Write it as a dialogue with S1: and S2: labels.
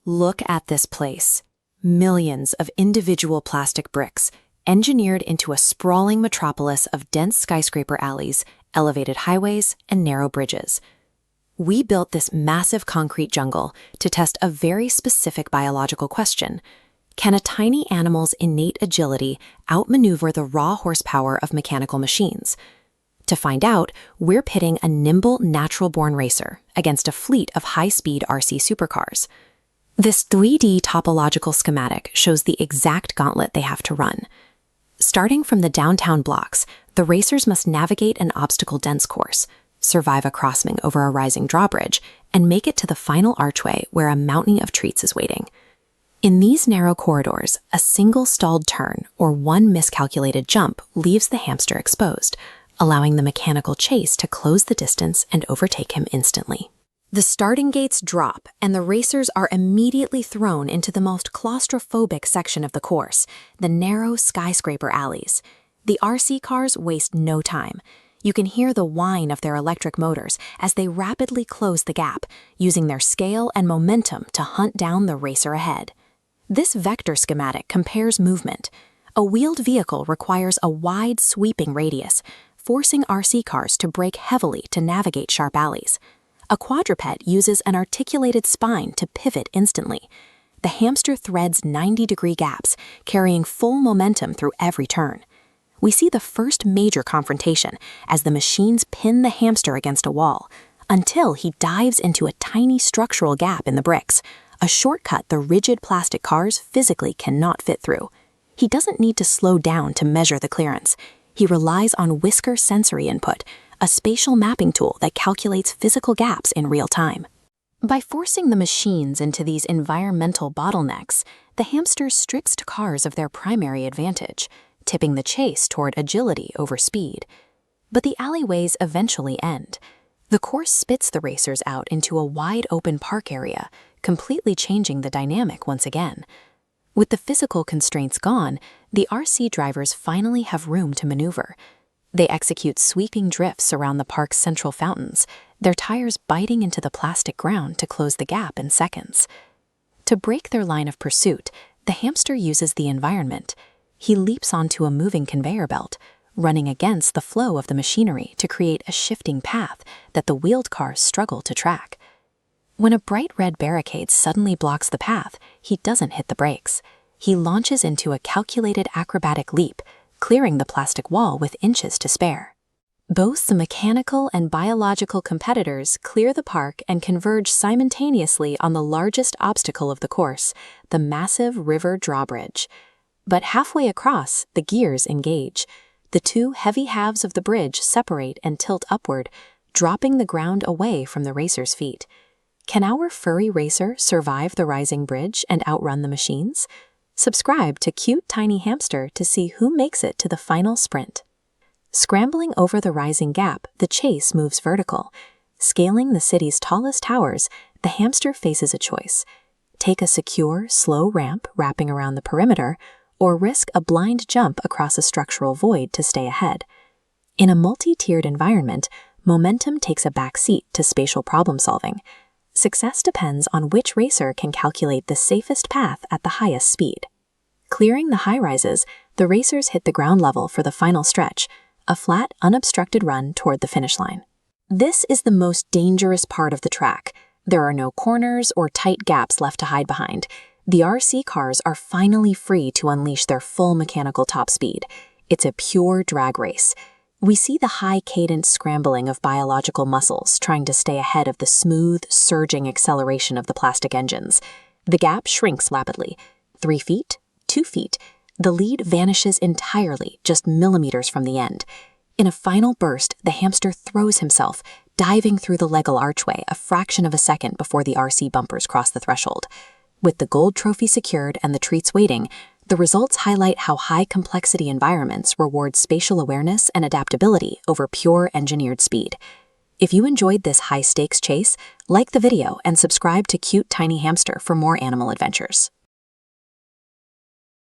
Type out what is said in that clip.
S1: Look at this place. Millions of individual plastic bricks, engineered into a sprawling metropolis of dense skyscraper alleys, elevated highways, and narrow bridges. We built this massive concrete jungle to test a very specific biological question. Can a tiny animal's innate agility outmaneuver the raw horsepower of mechanical machines? To find out, we're pitting a nimble, natural-born racer against a fleet of high-speed RC supercars. This 3D topological schematic shows the exact gauntlet they have to run. Starting from the downtown blocks, the racers must navigate an obstacle-dense course, survive a crossing over a rising drawbridge, and make it to the final archway where a mountain of treats is waiting. In these narrow corridors, a single stalled turn or one miscalculated jump leaves the hamster exposed, allowing the mechanical chase to close the distance and overtake him instantly. The starting gates drop, and the racers are immediately thrown into the most claustrophobic section of the course, the narrow skyscraper alleys. The RC cars waste no time. You can hear the whine of their electric motors as they rapidly close the gap, using their scale and momentum to hunt down the racer ahead. This vector schematic compares movement. A wheeled vehicle requires a wide, sweeping radius, forcing RC cars to brake heavily to navigate sharp alleys. A quadruped uses an articulated spine to pivot instantly. The hamster threads 90-degree gaps, carrying full momentum through every turn. We see the first major confrontation as the machines pin the hamster against a wall, until he dives into a tiny structural gap in the bricks, a shortcut the rigid plastic cars physically cannot fit through. He doesn't need to slow down to measure the clearance. He relies on whisker sensory input, a spatial mapping tool that calculates physical gaps in real time. By forcing the machines into these environmental bottlenecks, the hamster strips cars of their primary advantage, tipping the chase toward agility over speed. But the alleyways eventually end. The course spits the racers out into a wide-open park area, completely changing the dynamic once again. With the physical constraints gone, the RC drivers finally have room to maneuver. They execute sweeping drifts around the park's central fountains, their tires biting into the plastic ground to close the gap in seconds. To break their line of pursuit, the hamster uses the environment. He leaps onto a moving conveyor belt, running against the flow of the machinery to create a shifting path that the wheeled cars struggle to track. When a bright red barricade suddenly blocks the path, he doesn't hit the brakes. He launches into a calculated acrobatic leap, clearing the plastic wall with inches to spare. Both the mechanical and biological competitors clear the park and converge simultaneously on the largest obstacle of the course, the massive river drawbridge. But halfway across, the gears engage. The two heavy halves of the bridge separate and tilt upward, dropping the ground away from the racer's feet. Can our furry racer survive the rising bridge and outrun the machines? Subscribe to Cute Tiny Hamster to see who makes it to the final sprint. Scrambling over the rising gap, the chase moves vertical. Scaling the city's tallest towers, the hamster faces a choice. Take a secure, slow ramp wrapping around the perimeter, or risk a blind jump across a structural void to stay ahead. In a multi-tiered environment, momentum takes a back seat to spatial problem-solving. Success depends on which racer can calculate the safest path at the highest speed. Clearing the high-rises, the racers hit the ground level for the final stretch, a flat, unobstructed run toward the finish line. This is the most dangerous part of the track. There are no corners or tight gaps left to hide behind. The RC cars are finally free to unleash their full mechanical top speed. It's a pure drag race. We see the high-cadence scrambling of biological muscles trying to stay ahead of the smooth, surging acceleration of the plastic engines. The gap shrinks rapidly. 3 feet, 2 feet. The lead vanishes entirely, just millimeters from the end. In a final burst, the hamster throws himself, diving through the legal archway a fraction of a second before the RC bumpers cross the threshold. With the gold trophy secured and the treats waiting, the results highlight how high-complexity environments reward spatial awareness and adaptability over pure engineered speed. If you enjoyed this high-stakes chase, like the video and subscribe to Cute Tiny Hamster for more animal adventures.